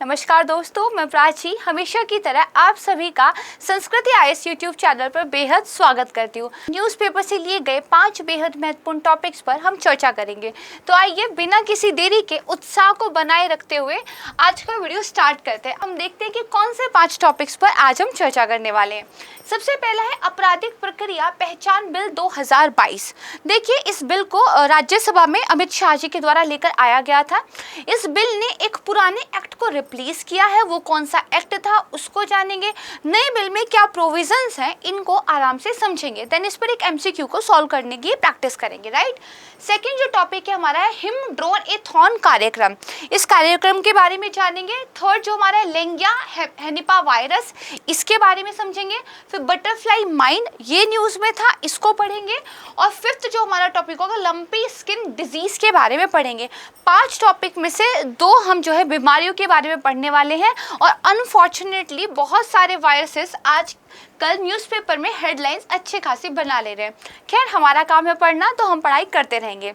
नमस्कार दोस्तों, मैं प्राची हमेशा की तरह आप सभी का संस्कृति आईएएस यूट्यूब चैनल पर बेहद स्वागत करती हूँ। न्यूज़पेपर से लिए गए 5 बेहद महत्वपूर्ण टॉपिक्स पर हम चर्चा करेंगे। तो आइए बिना किसी देरी के उत्साह को बनाए रखते हुए आज का वीडियो स्टार्ट करते हैं। हम देखते हैं कि कौन से 5 टॉपिक्स पर आज हम चर्चा करने वाले हैं। सबसे पहला है आपराधिक प्रक्रिया पहचान बिल 2022। देखिए, इस बिल को राज्यसभा में अमित शाह जी के द्वारा लेकर आया गया था। इस बिल ने एक पुराने एक्ट को रिप्लेस किया है। वो कौन सा एक्ट था उसको जानेंगे। नए बिल में क्या प्रोविजंस हैं इनको आराम से समझेंगे। देन इस पर एक एमसीक्यू को सॉल्व करने की प्रैक्टिस करेंगे। राइट, सेकंड जो टॉपिक है हमारा है हिम ड्रोन ए थॉन कार्यक्रम। इस कार्यक्रम के बारे में जानेंगे। थर्ड जो हमारा है लेंगिया हेनिपा वायरस, इसके बारे में समझेंगे। फिर बटरफ्लाई माइंड, ये न्यूज़ में था, इसको पढ़ेंगे। और फिफ्थ जो हमारा टॉपिक होगा लंपी स्किन डिजीज के बारे में पढ़ेंगे। 5 टॉपिक में से 2 हम जो है बीमारियों के बारे में पढ़ने वाले हैं। और अनफॉर्चुनेटली बहुत सारे वायरसेस आज कल न्यूज़पेपर में हेडलाइंस अच्छे खासी बना ले रहे हैं। खैर, हमारा काम है पढ़ना, तो हम पढ़ाई करते रहेंगे।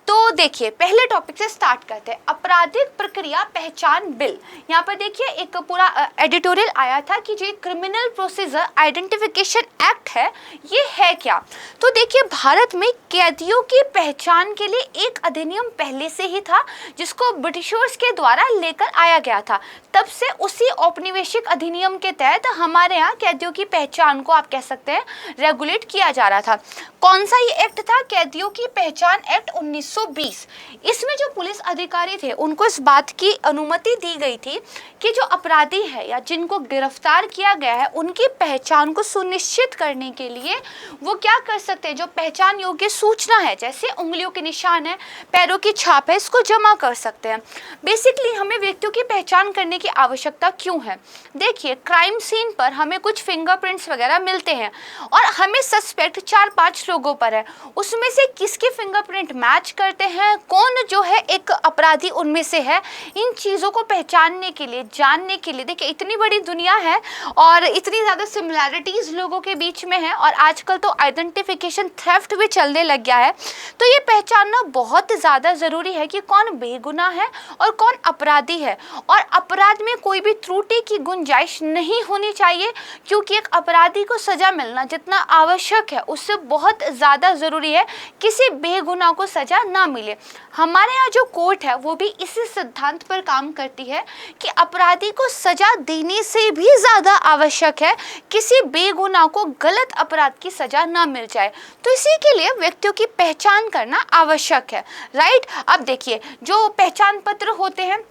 तो देखिए, पहले टॉपिक से स्टार्ट करते हैं। आपराधिक प्रक्रिया पहचान बिल। यहाँ पर देखिए एक पूरा एडिटोरियल आया था कि जो क्रिमिनल प्रोसीजर आइडेंटिफिकेशन एक्ट है ये है क्या। तो देखिए, भारत में कैदियों की पहचान के लिए एक अधिनियम पहले से ही था जिसको ब्रिटिशर्स के द्वारा लेकर आया गया था। तब से उसी औपनिवेशिक अधिनियम के तहत हमारे यहाँ कैदियों की पहचान को आप कह सकते हैं रेगुलेट किया जा रहा था। कौन सा ये एक्ट था? कैदियों की पहचान एक्ट 1920। इसमें जो पुलिस अधिकारी थे उनको इस बात की अनुमति दी गई थी कि जो अपराधी है या जिनको गिरफ्तार किया गया है उनकी पहचान को सुनिश्चित करने के लिए वो क्या कर सकते हैं, जो पहचान योग्य सूचना है जैसे उंगलियों के निशान है, पैरों की छाप है, इसको जमा कर सकते हैं। बेसिकली हमें व्यक्तियों की पहचान करने की आवश्यकता क्यों है? देखिए, क्राइम सीन पर हमें कुछ फिंगरप्रिंट्स वगैरह मिलते हैं और हमें सस्पेक्ट 4-5 लोगों पर है। उसमें से किसके फिंगरप्रिंट मैच करते हैं, कौन जो है एक अपराधी उनमें से है, इन चीज़ों को पहचानने के लिए, जानने के लिए, देखिए इतनी बड़ी दुनिया है और इतनी ज़्यादा सिमिलैरिटीज़ लोगों के बीच में है और आजकल तो आइडेंटिफिकेशन थेफ्ट भी चलने लग गया है। तो ये पहचानना बहुत ज़्यादा ज़रूरी है कि कौन बेगुनाह है और कौन अपराधी है। और अपराध में कोई भी त्रुटि की गुंजाइश नहीं होनी चाहिए, क्योंकि एक अपराधी को सज़ा मिलना जितना आवश्यक है उससे बहुत ज़्यादा ज़रूरी है किसी बेगुनाह को सज़ा ना मिले। हमारे यहाँ जो कोर्ट है वो भी इसी सिद्धांत पर काम करती है कि अपराधी को सज़ा देने से भी ज़्यादा आवश्यक है किसी बेगुनाह को गलत अपराध की सज़ा ना मिल जाए। तो इसी के लिए व्यक्तियों की पहचान करना आवश्यक है। राइट, अब देखिए जो पहचान पत्र होते हैं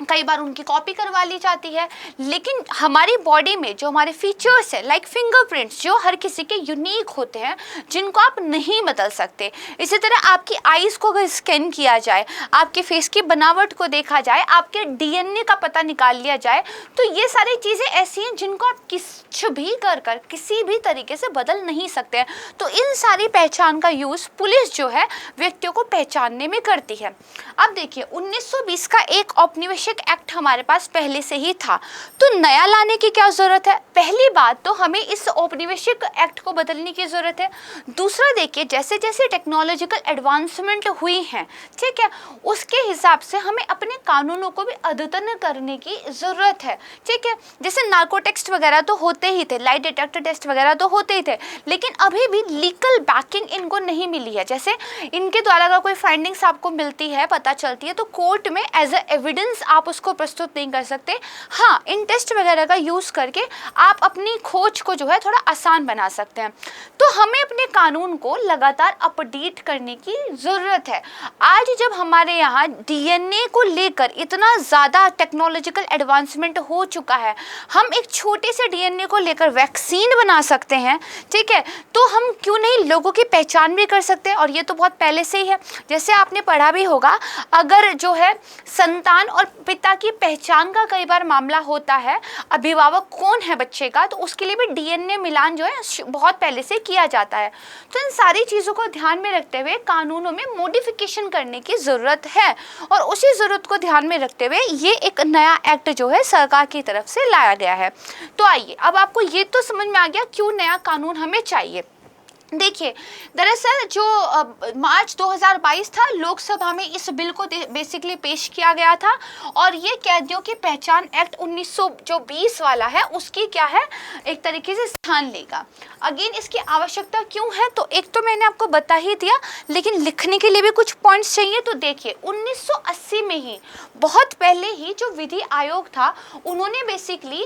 कई बार उनकी कॉपी करवा ली जाती है, लेकिन हमारी बॉडी में जो हमारे फीचर्स है लाइक फिंगरप्रिंट्स जो हर किसी के यूनिक होते हैं जिनको आप नहीं बदल सकते। इसी तरह आपकी आईज को अगर स्कैन किया जाए, आपके फेस की बनावट को देखा जाए, आपके डीएनए का पता निकाल लिया जाए, तो ये सारी चीज़ें ऐसी हैं जिनको आप कुछ भी कर किसी भी तरीके से बदल नहीं सकते हैं। तो इन सारी पहचान का यूज़ पुलिस जो है व्यक्तियों को पहचानने में करती है। अब देखिए 1920 का एक औपनिवेशिक एक्ट हमारे पास पहले से ही था, तो नया लाने की क्या जरूरत है? पहली बात तो हमें इस औपनिवेशिक एक्ट को बदलने की जरूरत है। दूसरा देखिए, जैसे जैसे टेक्नोलॉजिकल एडवांसमेंट हुई है, ठीक है, उसके हिसाब से हमें अपने कानूनों को भी अद्यतन करने की जरूरत है। ठीक है, जैसे नार्को टेस्ट वगैरह तो होते ही थे, लाइट डिटेक्टर टेस्ट वगैरह तो होते ही थे, लेकिन अभी भी लीगल बैकिंग इनको नहीं मिली है। जैसे इनके द्वारा अगर कोई फाइंडिंग्स आपको मिलती है, पता चलती है, तो कोर्ट में एज ए एविडेंस आप उसको प्रस्तुत नहीं कर सकते। हाँ, इन टेस्ट वगैरह का यूज़ करके आप अपनी खोज को जो है थोड़ा आसान बना सकते हैं। तो हमें अपने कानून को लगातार अपडेट करने की ज़रूरत है। आज जब हमारे यहाँ डीएनए को लेकर इतना ज़्यादा टेक्नोलॉजिकल एडवांसमेंट हो चुका है, हम एक छोटे से डीएनए को लेकर वैक्सीन बना सकते हैं, ठीक है, तो हम क्यों नहीं लोगों की पहचान भी कर सकते हैं। और ये तो बहुत पहले से ही है। जैसे आपने पढ़ा भी होगा, अगर जो है संतान और पिता की पहचान का कई बार मामला होता है, अभिभावक कौन है बच्चे का, तो उसके लिए भी डीएनए मिलान जो है बहुत पहले से किया जाता है। तो इन सारी चीज़ों को ध्यान में रखते हुए कानूनों में मॉडिफिकेशन करने की ज़रूरत है और उसी ज़रूरत को ध्यान में रखते हुए ये एक नया एक्ट जो है सरकार की तरफ से लाया गया है। तो आइए, अब आपको ये तो समझ में आ गया क्यों नया कानून हमें चाहिए। देखिए, दरअसल जो मार्च 2022 था, लोकसभा में इस बिल को बेसिकली पेश किया गया था और ये कैदियों की पहचान एक्ट 1920 वाला है उसकी क्या है, एक तरीके से स्थान लेगा। अगेन इसकी आवश्यकता क्यों है, तो एक तो मैंने आपको बता ही दिया, लेकिन लिखने के लिए भी कुछ पॉइंट्स चाहिए। तो देखिए 1980 में ही, बहुत पहले ही जो विधि आयोग था, उन्होंने बेसिकली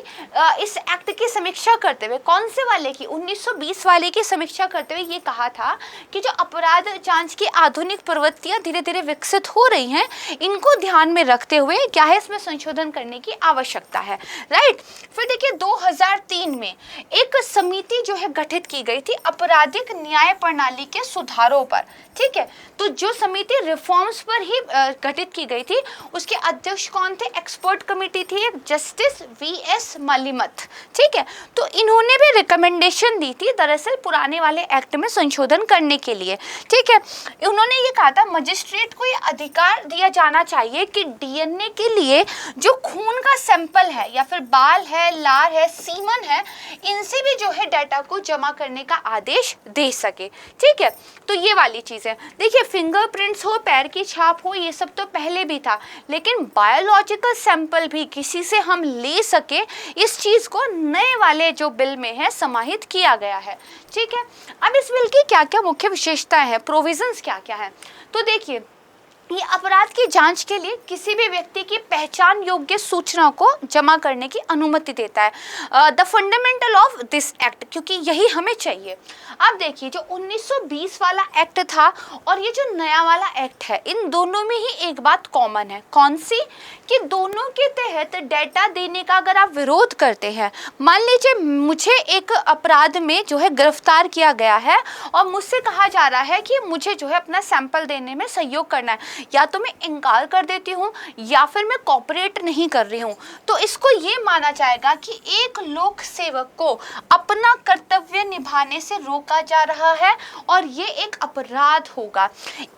इस एक्ट की समीक्षा करते हुए, कौन से वाले की, 1920 वाले की समीक्षा करते हुए ये कहा था कि जो अपराध जांच की आधुनिक प्रवृत्तियां धीरे धीरे विकसित हो रही हैं, इनको ध्यान में रखते हुए क्या है, इसमें संशोधन करने की आवश्यकता है। राइट। फिर देखिए 2003 में एक समिति जो है गठित की गई थी आपराधिक न्याय प्रणाली के सुधारों पर। ठीक है, तो जो समिति रिफॉर्म्स पर ही गठित की गई थी, उसके अध्यक्ष कौन थे, एक्सपर्ट कमेटी थी एक, जस्टिस VS मलिमथ। ठीक है, तो इन्होंने भी रिकमेंडेशन दी थी दरअसल पुराने वाले एक्ट में संशोधन करने के लिए। ठीक है, उन्होंने ये कहा था मजिस्ट्रेट को ये अधिकार दिया जाना चाहिए कि DNA के लिए जो खून का सैंपल है या फिर बाल है, लार है, सीमन है, इनसे भी जो है डाटा को जमा करने का आदेश दे सके। ठीक है, तो ये वाली चीज़ है। देखिए फिंगरप्रिंट्स हो, पैर की छाप हो, ये सब तो पहले भी था, लेकिन बायोलॉजिकल सैंपल भी किसी से हम ले सके, इस चीज़ को नए वाले जो बिल में है समाहित किया गया है। ठीक है, अब इस बिल की क्या क्या मुख्य विशेषताएं हैं, प्रोविजंस क्या क्या है, तो देखिए ये अपराध की जांच के लिए किसी भी व्यक्ति की पहचान योग्य सूचना को जमा करने की अनुमति देता है। The fundamental of this act, क्योंकि यही हमें चाहिए। अब देखिए जो 1920 वाला एक्ट था और ये जो नया वाला एक्ट है, इन दोनों में ही एक बात कॉमन है। कौन सी, कि दोनों के तहत डेटा देने का अगर आप विरोध करते हैं, मान लीजिए मुझे एक अपराध में जो है गिरफ्तार किया गया है और मुझसे कहा जा रहा है कि मुझे जो है अपना सैंपल देने में सहयोग करना है, या तो मैं इनकार कर देती हूँ या फिर मैं कोऑपरेट नहीं कर रही हूँ, तो इसको ये माना जाएगा कि एक लोक सेवक को अपना कर्तव्य निभाने से रोका जा रहा है और ये एक अपराध होगा।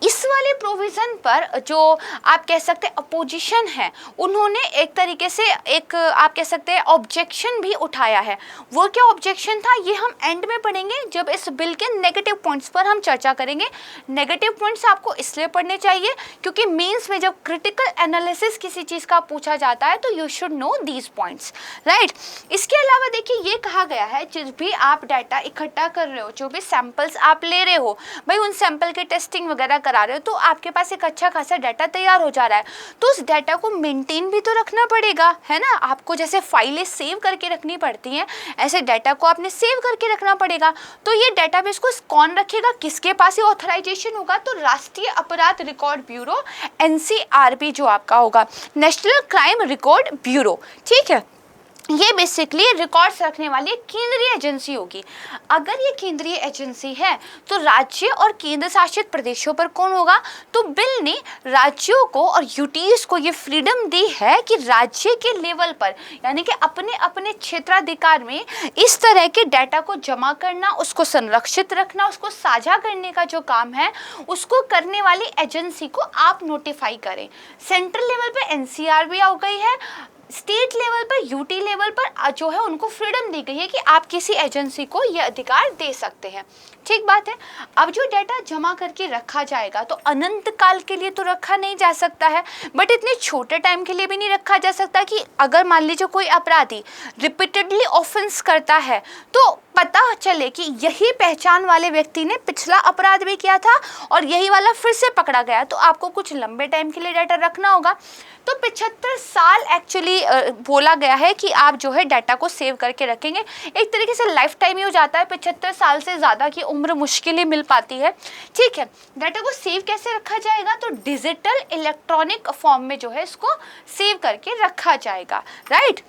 इस वाले प्रोविजन पर जो आप कह सकते हैं अपोजिशन है, उन्होंने एक तरीके से एक आप कह सकते हैं ऑब्जेक्शन भी उठाया है। वो क्या ऑब्जेक्शन था, ये हम एंड में पढ़ेंगे जब इस बिल के नेगेटिव पॉइंट्स पर हम चर्चा करेंगे। नेगेटिव पॉइंट्स आपको इसलिए पढ़ने चाहिए क्योंकि मेंस में जब क्रिटिकल एनालिसिस किसी चीज़ का पूछा जाता है तो you should know these points. Right. इसके अलावा देखिए ये कहा गया है जिस भी आप डाटा इकट्ठा कर रहे हो, जो भी सैंपल्स आप ले रहे हो, भाई उन सैंपल की टेस्टिंग वगैरह करा रहे हो, तो आपके पास एक अच्छा खासा डाटा तैयार हो जा रहा है, तो उस डाटा को मेंटेन भी तो रखना पड़ेगा, है ना। आपको जैसे फाइलें सेव करके रखनी पड़ती हैं, ऐसे डाटा को आपने सेव करके रखना पड़ेगा। तो ये डाटाबेस को कौन रखेगा, किसके पास ये ऑथराइजेशन होगा, तो राष्ट्रीय अपराध रिकॉर्ड ब्यूरो NCRB जो आपका होगा, नेशनल क्राइम रिकॉर्ड ब्यूरो। ठीक है, ये बेसिकली रिकॉर्ड्स रखने वाली एक केंद्रीय एजेंसी होगी। अगर ये केंद्रीय एजेंसी है तो राज्य और केंद्र शासित प्रदेशों पर कौन होगा, तो बिल ने राज्यों को और यूटीज को ये फ्रीडम दी है कि राज्य के लेवल पर, यानी कि अपने अपने क्षेत्राधिकार में इस तरह के डाटा को जमा करना, उसको संरक्षित रखना, उसको साझा करने का जो काम है, उसको करने वाली एजेंसी को आप नोटिफाई करें। सेंट्रल लेवल पर NCRB आ गई है, स्टेट लेवल पर UT लेवल पर जो है उनको फ्रीडम दी गई है कि आप किसी एजेंसी को ये अधिकार दे सकते हैं। ठीक बात है। अब जो डाटा जमा करके रखा जाएगा तो अनंत काल के लिए तो रखा नहीं जा सकता है, बट इतने छोटे टाइम के लिए भी नहीं रखा जा सकता कि अगर मान लीजिए कोई अपराधी रिपीटेडली ऑफेंस करता है तो पता चले कि यही पहचान वाले व्यक्ति ने पिछला अपराध भी किया था और यही वाला फिर से पकड़ा गया, तो आपको कुछ लंबे टाइम के लिए डाटा रखना होगा। तो 75 साल एक्चुअली बोला गया है कि आप जो है डाटा को सेव करके रखेंगे। एक तरीके से लाइफ टाइम ही हो जाता है, 75 साल से ज़्यादा की उम्र मुश्किल ही मिल पाती है। ठीक है, डाटा को सेव कैसे रखा जाएगा, तो डिजिटल इलेक्ट्रॉनिक फॉर्म में जो है इसको सेव करके रखा जाएगा। राइट।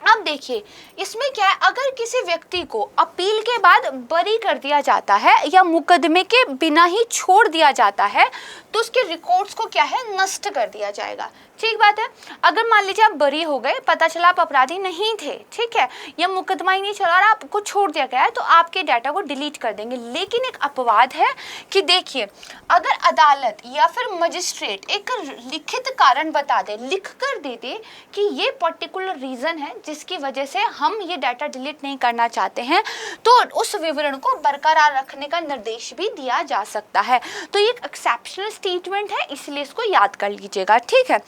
अब देखिए इसमें क्या है, अगर किसी व्यक्ति को अपील के बाद बरी कर दिया जाता है या मुकदमे के बिना ही छोड़ दिया जाता है तो उसके रिकॉर्ड्स को क्या है, नष्ट कर दिया जाएगा। ठीक बात है। अगर मान लीजिए आप बरी हो गए, पता चला आप अपराधी नहीं थे, ठीक है, या मुकदमा ही नहीं चला और आपको छोड़ दिया गया है, तो आपके डाटा को डिलीट कर देंगे। लेकिन एक अपवाद है कि देखिए अगर अदालत या फिर मजिस्ट्रेट एक लिखित कारण बता दे, लिख कर दे दे कि ये पर्टिकुलर रीज़न है जिसकी वजह से हम ये डाटा डिलीट नहीं करना चाहते हैं, तो उस विवरण को बरकरार रखने का निर्देश भी दिया जा सकता है। तो ये एक एक्सेप्शनल स्टेटमेंट है, इसलिए इसको याद कर लीजिएगा, ठीक है।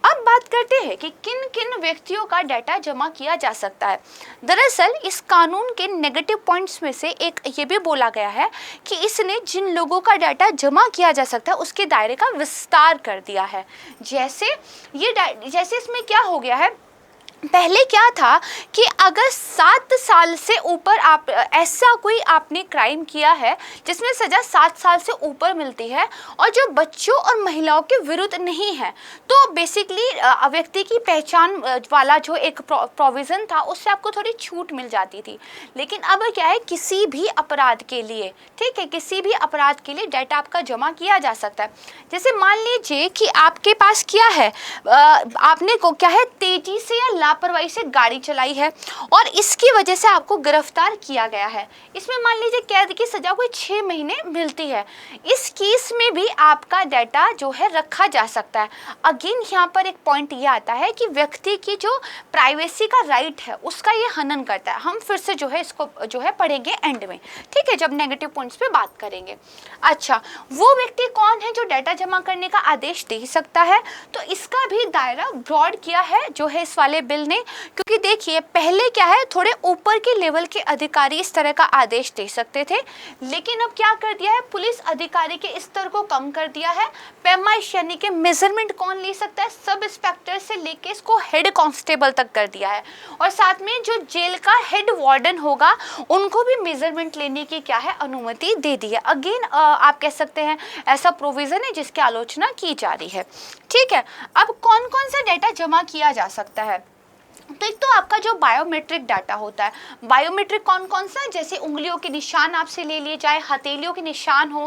अब बात करते हैं कि किन किन व्यक्तियों का डाटा जमा किया जा सकता है। दरअसल इस कानून के नेगेटिव पॉइंट्स में से एक ये भी बोला गया है कि इसने जिन लोगों का डाटा जमा किया जा सकता है उसके दायरे का विस्तार कर दिया है। जैसे इसमें क्या हो गया है, पहले क्या था कि अगर 7 साल से ऊपर आप ऐसा कोई आपने क्राइम किया है जिसमें सज़ा 7 साल से ऊपर मिलती है और जो बच्चों और महिलाओं के विरुद्ध नहीं है, तो बेसिकली व्यक्ति की पहचान वाला जो एक प्रोविज़न था उससे आपको थोड़ी छूट मिल जाती थी। लेकिन अब क्या है, किसी भी अपराध के लिए, ठीक है, किसी भी अपराध के लिए डाटा आपका जमा किया जा सकता है। जैसे मान लीजिए कि आपके पास क्या है, आपने को क्या है, तेज़ी से या लापरवाही से गाड़ी चलाई है और इसकी वजह से आपको गिरफ्तार किया गया है। इसमें मान लीजिए कैद की सजा कोई 6 महीने मिलती है। इस केस में भी आपका डाटा जो है रखा जा सकता है। अगेन यहाँ पर एक पॉइंट ये आता है कि व्यक्ति की जो प्राइवेसी का राइट है उसका ये हनन करता है। हम फिर से जो है इसको जो है पढ़ेंगे एंड में, ठीक है, जब नेगेटिव पॉइंट्स पे बात करेंगे। अच्छा, वो व्यक्ति कौन है जो डाटा जमा करने का आदेश दे सकता है? तो इसका भी दायरा ब्रॉड किया है जो है इस वाले बिल ने, क्योंकि देखिए पहले क्या है, थोड़े ऊपर के लेवल के अधिकारी इस तरह का आदेश दे सकते थे, लेकिन अब क्या कर दिया है, पुलिस अधिकारी के स्तर को कम कर दिया है। पैमाइश यानी कि मेजरमेंट कौन ले सकता है, सब इंस्पेक्टर से लेके इसको हेड कांस्टेबल तक कर दिया है। और साथ में जो जेल का हेड वार्डन होगा उनको भी मेजरमेंट लेने की क्या है, अनुमति दे दी है। अगेन आप कह सकते हैं ऐसा प्रोविजन है जिसकी आलोचना की जा रही है, ठीक है। अब कौन कौन सा डाटा जमा किया जा सकता है? तो एक तो आपका जो बायोमेट्रिक डाटा होता है, बायोमेट्रिक कौन कौन सा है, जैसे उंगलियों के निशान आपसे ले लिए जाए, हथेलियों के निशान हो,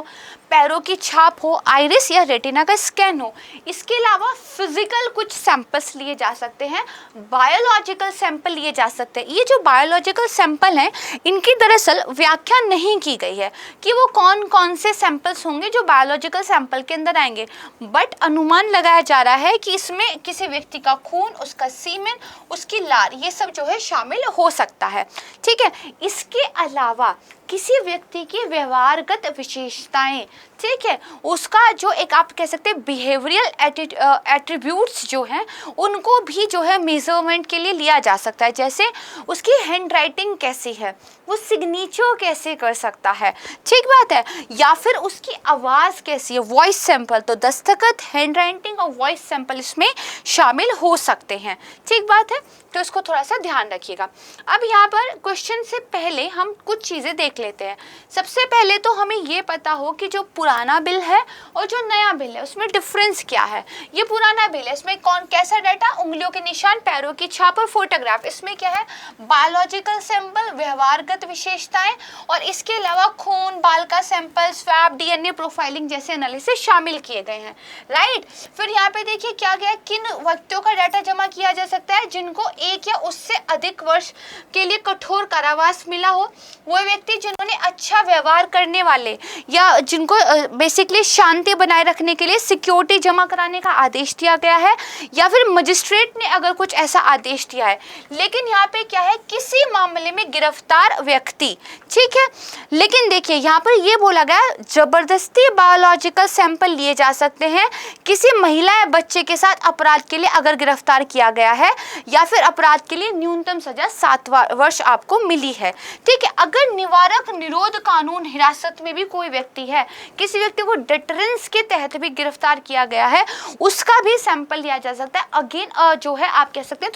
पैरों की छाप हो, आइरिस या रेटिना का स्कैन हो। इसके अलावा फिजिकल कुछ सैंपल्स लिए जा सकते हैं, बायोलॉजिकल सैंपल लिए जा सकते हैं। ये जो बायोलॉजिकल सैंपल हैं इनकी दरअसल व्याख्या नहीं की गई है कि वो कौन कौन से सैंपल्स होंगे जो बायोलॉजिकल सैंपल के अंदर आएंगे, बट अनुमान लगाया जा रहा है कि इसमें किसी व्यक्ति का खून, उसका सीमेन, उसकी लार, ये सब जो है शामिल हो सकता है, ठीक है। इसके अलावा किसी व्यक्ति की व्यवहारगत विशेषताएं, ठीक है, उसका जो एक आप कह सकते हैं बिहेवियरल एट्रीब्यूट्स जो हैं उनको भी जो है मेजरमेंट के लिए लिया जा सकता है। जैसे उसकी हैंड राइटिंग कैसी है, वो सिग्नेचर कैसे कर सकता है, ठीक बात है, या फिर उसकी आवाज़ कैसी है, वॉइस सैंपल। तो दस्तखत, हैंड राइटिंग और वॉइस सैंपल इसमें शामिल हो सकते हैं, ठीक बात है। तो इसको थोड़ा सा ध्यान रखिएगा। अब यहाँ पर क्वेश्चन से पहले हम कुछ चीज़ें देख लेते हैं। सबसे पहले तो हमें ये पता हो कि जो पुराना बिल है और जो नया बिल है उसमें डिफरेंस क्या है। ये पुराना बिल है, इसमें कौन कैसा डाटा, उंगलियों के निशान, पैरों की छाप और फोटोग्राफ। इसमें क्या है, बायोलॉजिकल सैंपल, व्यवहारगत विशेषताएं और इसके अलावा खून, बाल का सैंपल, स्वैब, डीएनए प्रोफाइलिंग जैसे एनालिसिस शामिल किए गए हैं, राइट। फिर यहाँ पे देखिए क्या गया, किन व्यक्तियों का डाटा जमा किया जा सकता है, जिनको 1 या उससे अधिक वर्ष के लिए कठोर कारावास मिला हो, वो व्यक्ति जिन्होंने अच्छा व्यवहार करने वाले या जिनको बेसिकली शांति बनाए रखने के लिए सिक्योरिटी जमा कराने का आदेश दिया गया है, या फिर मजिस्ट्रेट ने अगर कुछ ऐसा आदेश दिया है। लेकिन यहाँ पे क्या है, किसी मामले में गिरफ्तार व्यक्ति, ठीक है। लेकिन देखिए यहाँ पर ये बोला गया जबरदस्ती बायोलॉजिकल सैंपल लिए जा सकते हैं किसी महिला या बच्चे के साथ अपराध के लिए अगर गिरफ्तार किया गया है, या फिर अपराध के लिए न्यूनतम सजा 7 वर्ष आपको मिली है, ठीक है। अगर निवारक निरोध कानून हिरासत में भी कोई व्यक्ति है, किसी व्यक्ति को डिटरेंस के तहत भी गिरफ्तार किया गया है, उसका भी सैंपल लिया जा सकता है। अगेन जो है आप कह सकते हैं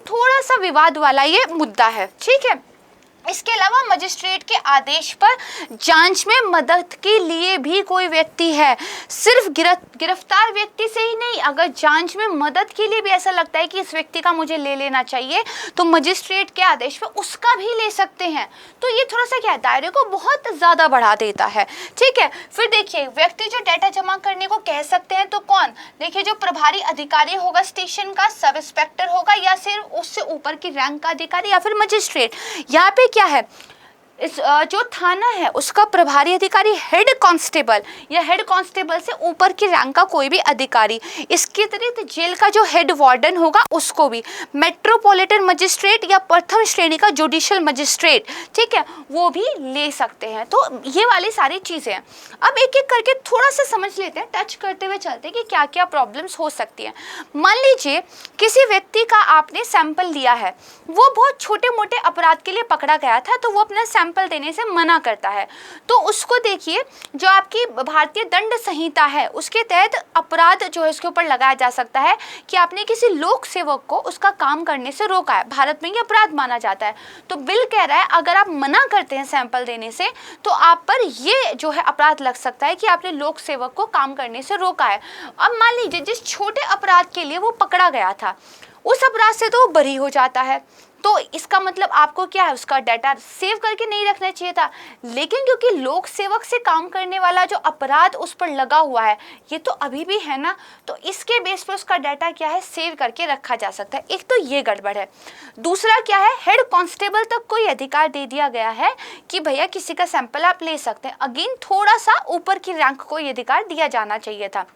थोड़ा सा विवाद वाला ये मुद्दा है, ठीक है। इसके अलावा मजिस्ट्रेट के आदेश पर जांच में मदद के लिए भी कोई व्यक्ति है, सिर्फ गिरफ्तार व्यक्ति से ही नहीं, अगर जांच में मदद के लिए भी ऐसा लगता है कि इस व्यक्ति का मुझे ले लेना चाहिए तो मजिस्ट्रेट के आदेश पर उसका भी ले सकते हैं। तो ये थोड़ा सा क्या है, दायरे को बहुत ज़्यादा बढ़ा देता है, ठीक है। फिर देखिए व्यक्ति जो डाटा जमा करने को कह सकते हैं तो कौन, देखिए जो प्रभारी अधिकारी होगा स्टेशन का, सब इंस्पेक्टर होगा, या सिर्फ उससे ऊपर की रैंक का अधिकारी या फिर मजिस्ट्रेट। यहाँ पे क्या है, जो थाना है उसका प्रभारी अधिकारी हेड कांस्टेबल या हेड कांस्टेबल से ऊपर की रैंक का कोई भी अधिकारी, इसके अतिरिक्त जेल का जो हेड वार्डन होगा उसको भी, मेट्रोपॉलिटन मजिस्ट्रेट या प्रथम श्रेणी का जुडिशियल मजिस्ट्रेट, ठीक है, वो भी ले सकते हैं। तो ये वाली सारी चीज़ें हैं। अब एक एक करके थोड़ा सा समझ लेते हैं, टच करते हुए चलते हैं कि क्या क्या प्रॉब्लम्स हो सकती हैं। मान लीजिए किसी व्यक्ति का आपने सैंपल लिया है, वो बहुत छोटे मोटे अपराध के लिए पकड़ा गया था, तो वो अपना सैंपल देने से मना करता है। तो उसको देखिए, जो आपकी भारतीय दंड संहिता है उसके तहत अपराध जो है उसके ऊपर लगाया जा सकता है कि आपने किसी लोक सेवक को उसका काम करने से रोका है। भारत में ये अपराध माना जाता है। तो बिल कह रहा है अगर आप मना करते हैं सैंपल देने से तो आप पर ये जो है अपराध लग सकता है कि आपने लोक सेवक को काम करने से रोका है। अब मान लीजिए जिस छोटे अपराध के लिए वो पकड़ा गया था, उस अपराध से तो वो बरी हो जाता है, तो इसका मतलब आपको क्या है, उसका डाटा सेव करके नहीं रखना चाहिए था। लेकिन क्योंकि लोक सेवक से काम करने वाला जो अपराध उस पर लगा हुआ है ये तो अभी भी है ना, तो इसके बेस पर उसका डाटा क्या है, सेव करके रखा जा सकता है। एक तो ये गड़बड़ है। दूसरा क्या है, हेड कांस्टेबल तक कोई अधिकार दे दिया गया है कि भैया किसी का सैंपल आप ले सकते हैं। अगेन थोड़ा सा ऊपर की रैंक को ये अधिकार दिया जाना चाहिए था।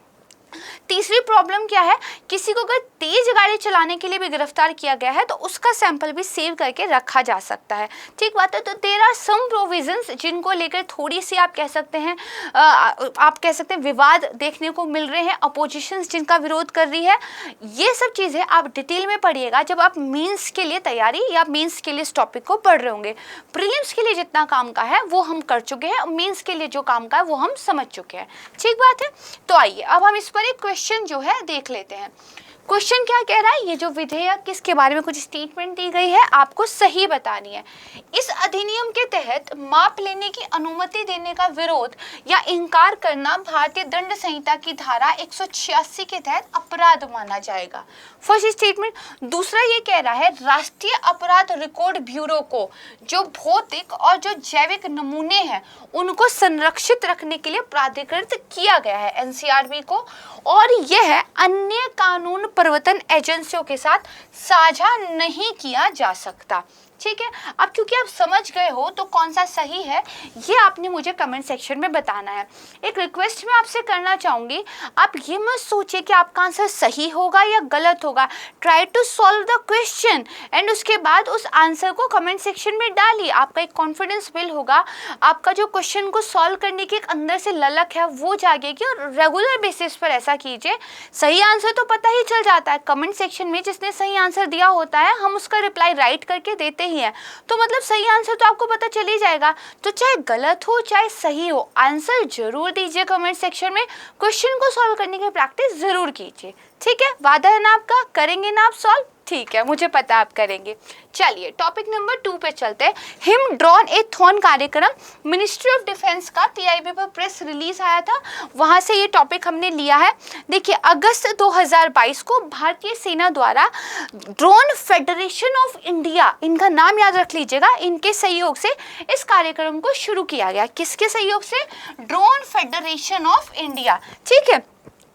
तीसरी प्रॉब्लम क्या है, किसी को अगर तेज गाड़ी चलाने के लिए भी गिरफ्तार किया गया है तो उसका सैंपल भी सेव करके रखा जा सकता है। ठीक बात है। तो देयर आर सम प्रोविजंस जिनको लेकर थोड़ी सी आप कह सकते हैं विवाद देखने को मिल रहे हैं, अपोजिशंस जिनका विरोध कर रही है। ये सब चीज़ें आप डिटेल में पढ़िएगा जब आप मेंस के लिए तैयारी या मेंस के लिए इस टॉपिक को पढ़ रहे होंगे। प्रीलिम्स के लिए जितना काम का है वो हम कर चुके हैं, मेंस के लिए जो काम का है वो हम समझ चुके हैं। ठीक बात है। तो आइए अब हम इस पर एक क्वेश्चन जो है देख लेते हैं। क्वेश्चन क्या कह रहा है, ये जो विधेयक किसके बारे में कुछ स्टेटमेंट दी गई है आपको सही बतानी है। इस अधिनियम के तहत माप लेने की अनुमति देने का विरोध या इनकार करना भारतीय दंड संहिता की धारा 186 के तहत अपराध माना जाएगा। First statement. दूसरा ये कह रहा है राष्ट्रीय अपराध रिकॉर्ड ब्यूरो को जो भौतिक और जो जैविक नमूने हैं उनको संरक्षित रखने के लिए प्राधिकृत किया गया है एनसीआरबी को, और यह अन्य कानून प्रवर्तन एजेंसियों के साथ साझा नहीं किया जा सकता। ठीक है। अब क्योंकि आप समझ गए हो तो कौन सा सही है ये आपने मुझे कमेंट सेक्शन में बताना है। एक रिक्वेस्ट मैं आपसे करना चाहूँगी, आप ये मत सोचिए कि आपका आंसर सही होगा या गलत होगा। Try to solve the question and उसके बाद उस आंसर को कमेंट सेक्शन में डालिए। आपका एक कॉन्फिडेंस बिल्ड होगा, आपका जो क्वेश्चन को सॉल्व करने की एक अंदर से ललक है वो जागेगी। और रेगुलर बेसिस पर ऐसा कीजिए। सही आंसर तो पता ही चल जाता है, कमेंट सेक्शन में जिसने सही आंसर दिया होता है हम उसका रिप्लाई राइट करके देते ही है, तो मतलब सही आंसर तो आपको पता चल ही जाएगा। तो चाहे गलत हो चाहे सही हो आंसर जरूर दीजिए कमेंट सेक्शन में। क्वेश्चन को सॉल्व करने की प्रैक्टिस जरूर कीजिए। ठीक है, वादा है ना आपका, करेंगे ना आप सॉल्व? ठीक है, मुझे पता आप करेंगे। चलिए टॉपिक नंबर 2 पे चलते हैं। हिम ड्रॉन ए थॉन कार्यक्रम, मिनिस्ट्री ऑफ डिफेंस का टीआईबी पर प्रेस रिलीज आया था, वहां से ये टॉपिक हमने लिया है। देखिए अगस्त 2022 को भारतीय सेना द्वारा ड्रोन फेडरेशन ऑफ इंडिया, इनका नाम याद रख लीजिएगा, इनके सहयोग से इस कार्यक्रम को शुरू किया गया। किसके सहयोग से? Drone federation of India. ठीक है।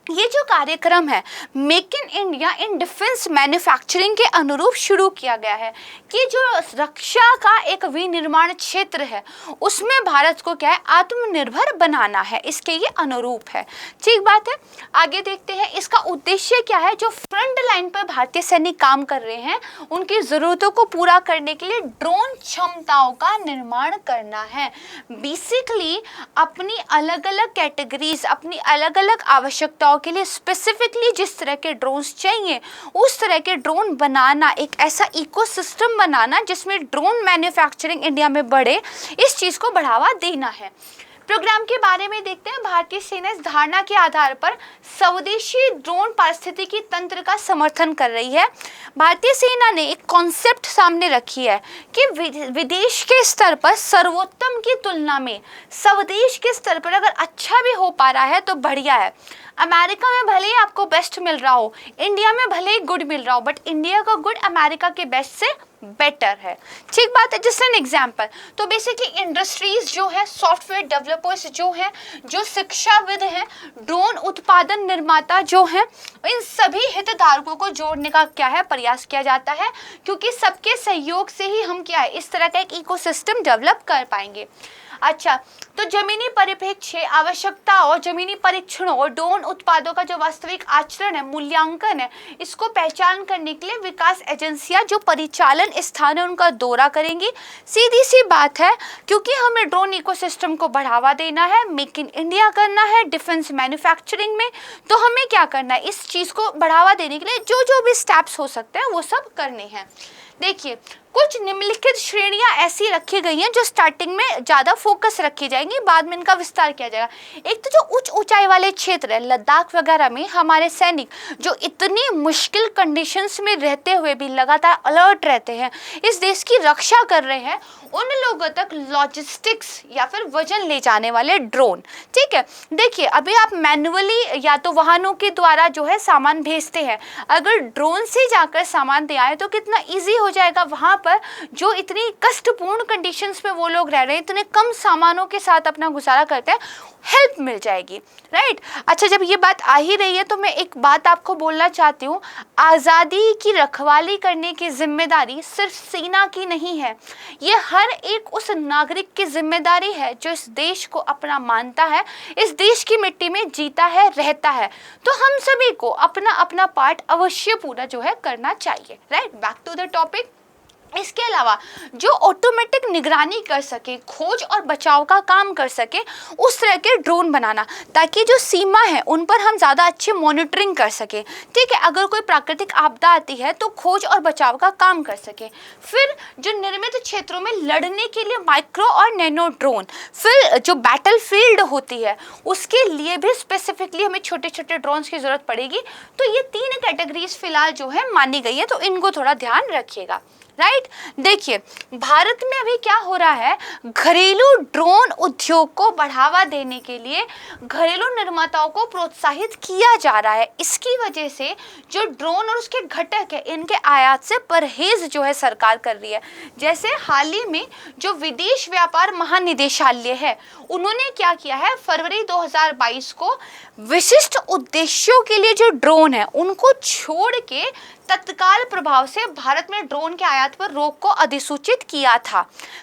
ये जो कार्यक्रम है make in India in defence manufacturing के अनुरूप शुरू किया गया है कि जो रक्षा का एक विनिर्माण क्षेत्र है उसमें भारत को क्या है, आत्मनिर्भर बनाना है, इसके ये अनुरूप है। ठीक बात है। आगे देखते हैं इसका उद्देश्य क्या है। जो फ्रंट लाइन पर भारतीय सैनिक काम कर रहे हैं उनकी ज़रूरतों को पूरा करने के लिए ड्रोन क्षमताओं का निर्माण करना है। बेसिकली अपनी अलग अलग कैटेगरीज, अपनी अलग अलग आवश्यकताओं के लिए स्पेसिफिकली जिस तरह के ड्रोन्स चाहिए उस तरह के ड्रोन बनाना, एक ऐसा इकोसिस्टम बनाना जिसमें ड्रोन मैन्युफैक्चरिंग इंडिया में बढ़े, इस चीज़ को बढ़ावा देना है। प्रोग्राम के बारे में देखते हैं। भारतीय सेना इस धारणा के आधार पर स्वदेशी ड्रोन पारिस्थितिकी तंत्र का समर्थन कर रही है। भारतीय सेना ने एक कॉन्सेप्ट सामने रखी है कि विदेश के स्तर पर सर्वोत्तम की तुलना में स्वदेश के स्तर पर अगर अच्छा भी हो पा रहा है तो बढ़िया है। अमेरिका में भले ही आपको बेस्ट मिल रहा हो, इंडिया में भले ही गुड मिल रहा हो, बट इंडिया का गुड अमेरिका के बेस्ट से बेटर है। ठीक बात है। जस्ट एन एग्जाम्पल, तो बेसिकली इंडस्ट्रीज जो है, सॉफ्टवेयर डेवलपर्स जो हैं, जो शिक्षाविद हैं, ड्रोन उत्पादन निर्माता जो हैं, इन सभी हितधारकों को जोड़ने का क्या है, प्रयास किया जाता है, क्योंकि सबके सहयोग से ही हम क्या है, इस तरह का एक इकोसिस्टम डेवलप कर पाएंगे। अच्छा, तो जमीनी परिप्रेक्ष्य, आवश्यकता और जमीनी परीक्षणों और ड्रोन उत्पादों का जो वास्तविक आचरण है, मूल्यांकन है, इसको पहचान करने के लिए विकास एजेंसियां जो परिचालन स्थान है उनका दौरा करेंगी। सीधी सी बात है, क्योंकि हमें ड्रोन इकोसिस्टम को बढ़ावा देना है, मेक इन इंडिया करना है डिफेंस मैन्युफैक्चरिंग में, तो हमें क्या करना है, इस चीज़ को बढ़ावा देने के लिए जो जो भी स्टेप्स हो सकते हैं वो सब करने हैं। देखिए, कुछ निम्नलिखित श्रेणियां ऐसी रखी गई हैं जो स्टार्टिंग में ज़्यादा फोकस रखी जाएंगी, बाद में इनका विस्तार किया जाएगा। एक तो जो उच्च ऊंचाई वाले क्षेत्र है, लद्दाख वगैरह में हमारे सैनिक जो इतनी मुश्किल कंडीशंस में रहते हुए भी लगातार अलर्ट रहते हैं, इस देश की रक्षा कर रहे हैं, उन लोगों तक लॉजिस्टिक्स या फिर वजन ले जाने वाले ड्रोन, ठीक है। देखिए, अभी आप मैन्युअली या तो वाहनों के द्वारा जो है सामान भेजते हैं, अगर ड्रोन से जाकर सामान दे आए तो कितना ईजी हो जाएगा। वहाँ पर जो इतनी कष्टपूर्ण कंडीशंस में वो लोग रह रहे हैं, इतने कम सामानों के साथ अपना गुजारा करते हैं, हेल्प मिल जाएगी, राइट। अच्छा, जब ये बात आ ही रही है तो मैं एक बात आपको बोलना चाहती हूँ, आज़ादी की रखवाली करने की जिम्मेदारी सिर्फ सेना की नहीं है, ये हर एक उस नागरिक की जिम्मेदारी है जो इस देश को अपना मानता है, इस देश की मिट्टी में जीता है, रहता है। तो हम सभी को अपना अपना पार्ट अवश्य पूरा जो है करना चाहिए, right. Back to the topic. इसके अलावा जो ऑटोमेटिक निगरानी कर सके, खोज और बचाव का काम कर सके, उस तरह के ड्रोन बनाना, ताकि जो सीमा है उन पर हम ज़्यादा अच्छी मॉनिटरिंग कर सके, ठीक है। अगर कोई प्राकृतिक आपदा आती है तो खोज और बचाव का काम कर सके। फिर जो निर्मित क्षेत्रों में लड़ने के लिए माइक्रो और नैनो ड्रोन, फिर जो बैटल फील्ड होती है उसके लिए भी स्पेसिफिकली हमें छोटे छोटे ड्रोन्स की ज़रूरत पड़ेगी। तो ये 3 कैटेगरीज फिलहाल जो है मानी गई है, तो इनको थोड़ा ध्यान रखिएगा, राइट। देखिए, भारत में अभी क्या हो रहा है, घरेलू ड्रोन उद्योग को बढ़ावा देने के लिए घरेलू निर्माताओं को प्रोत्साहित किया जा रहा है। इसकी वजह से जो ड्रोन और उसके घटक है, इनके आयात से परहेज जो है सरकार कर रही है। जैसे हाल ही में जो विदेश व्यापार महानिदेशालय है, उन्होंने क्या किया है, फरवरी 2022 को विशिष्ट उद्देश्यों के लिए जो ड्रोन है उनको छोड़ के तत्काल प्रभाव से भारत में ड्रोन के आयात पर रोक को अधिसूचित किया था।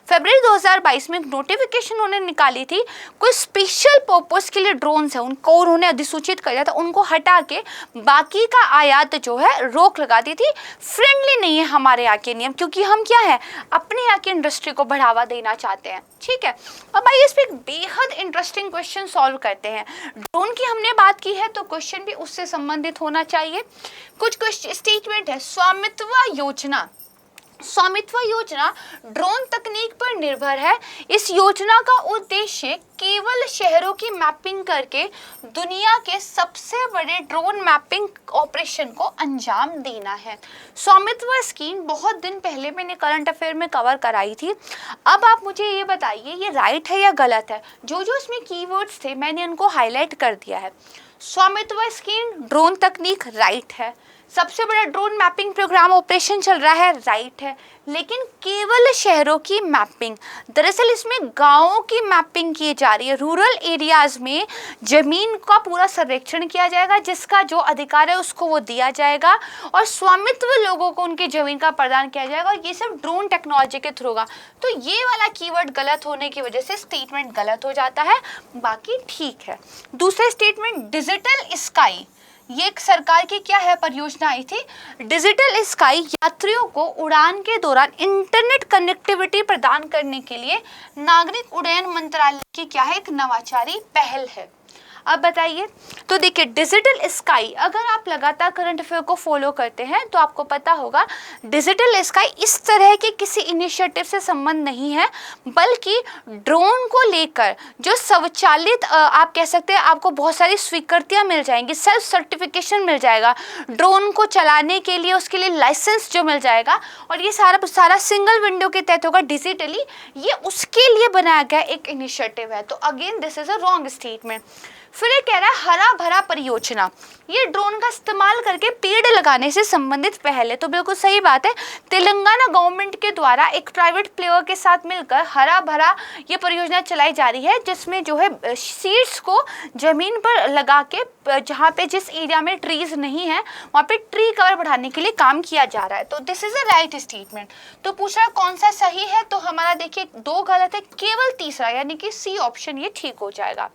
फरवरी 2022 में एक नोटिफिकेशन उन्होंने निकाली थी, कोई स्पेशल पर्पस के लिए ड्रोन्स है उनको उन्होंने अधिसूचित कर दिया था, उनको हटा के बाकी का आयात जो है रोक लगा दी थी। फ्रेंडली नहीं है हमारे यहाँ के नियम, क्योंकि हम क्या है, अपने यहाँ की इंडस्ट्री को बढ़ावा देना चाहते हैं, ठीक है। अब आइए इस पर एक बेहद इंटरेस्टिंग क्वेश्चन सॉल्व करते हैं। ड्रोन की हमने बात की है तो क्वेश्चन भी उससे संबंधित होना चाहिए। कुछ क्वेश्चन स्टेटमेंट है, स्वामित्व योजना। स्वामित्व योजना ड्रोन तकनीक पर निर्भर है। इस योजना का उद्देश्य केवल शहरों की मैपिंग करके दुनिया के सबसे बड़े ड्रोन मैपिंग ऑपरेशन को अंजाम देना है। स्वामित्व स्कीम बहुत दिन पहले मैंने करंट अफेयर में कवर कराई थी। अब आप मुझे ये बताइए, ये राइट है या गलत है? जो जो इसमें कीवर्ड्स थे मैंने उनको हाईलाइट कर दिया है। स्वामित्व स्कीम ड्रोन तकनीक राइट है। सबसे बड़ा ड्रोन मैपिंग प्रोग्राम ऑपरेशन चल रहा है, राइट है। लेकिन केवल शहरों की मैपिंग, दरअसल इसमें गांवों की मैपिंग की जा रही है। रूरल एरियाज में जमीन का पूरा सर्वेक्षण किया जाएगा, जिसका जो अधिकार है उसको वो दिया जाएगा और स्वामित्व लोगों को उनकी जमीन का प्रदान किया जाएगा, और ये सब ड्रोन टेक्नोलॉजी के थ्रू होगा। तो ये वाला कीवर्ड गलत होने की वजह से स्टेटमेंट गलत हो जाता है, बाकी ठीक है। दूसरा स्टेटमेंट डिजिटल स्काई, ये एक सरकार की क्या है परियोजना आई थी। डिजिटल स्काई यात्रियों को उड़ान के दौरान इंटरनेट कनेक्टिविटी प्रदान करने के लिए नागरिक उड्डयन मंत्रालय की क्या है, एक नवाचारी पहल है। अब बताइए, तो देखिए डिजिटल स्काई, अगर आप लगातार करंट अफेयर को फॉलो करते हैं तो आपको पता होगा डिजिटल स्काई इस तरह के किसी इनिशिएटिव से संबंध नहीं है, बल्कि ड्रोन को लेकर जो स्वचालित आप कह सकते हैं, आपको बहुत सारी स्वीकृतियां मिल जाएंगी, सेल्फ सर्टिफिकेशन मिल जाएगा ड्रोन को चलाने के लिए, उसके लिए लाइसेंस जो मिल जाएगा, और ये सारा सिंगल विंडो के तहत होगा डिजिटली। ये उसके लिए बनाया गया एक इनिशिएटिव है। तो again this is a wrong statement. फिर ये कह रहा है हरा भरा परियोजना, ये ड्रोन का इस्तेमाल करके पेड़ लगाने से संबंधित पहल है। तो बिल्कुल सही बात है, तेलंगाना गवर्नमेंट के द्वारा एक प्राइवेट प्लेयर के साथ मिलकर हरा भरा ये परियोजना चलाई जा रही है, जिसमें जो है सीड्स को जमीन पर लगा के जहाँ पे जिस एरिया में ट्रीज नहीं है वहाँ पे ट्री कवर बढ़ाने के लिए काम किया जा रहा है। तो this is a right statement. तो पूछ रहा है कौन सा सही है, तो हमारा देखिए 2 गलत है, केवल तीसरा यानी कि सी ऑप्शन ये ठीक हो जाएगा।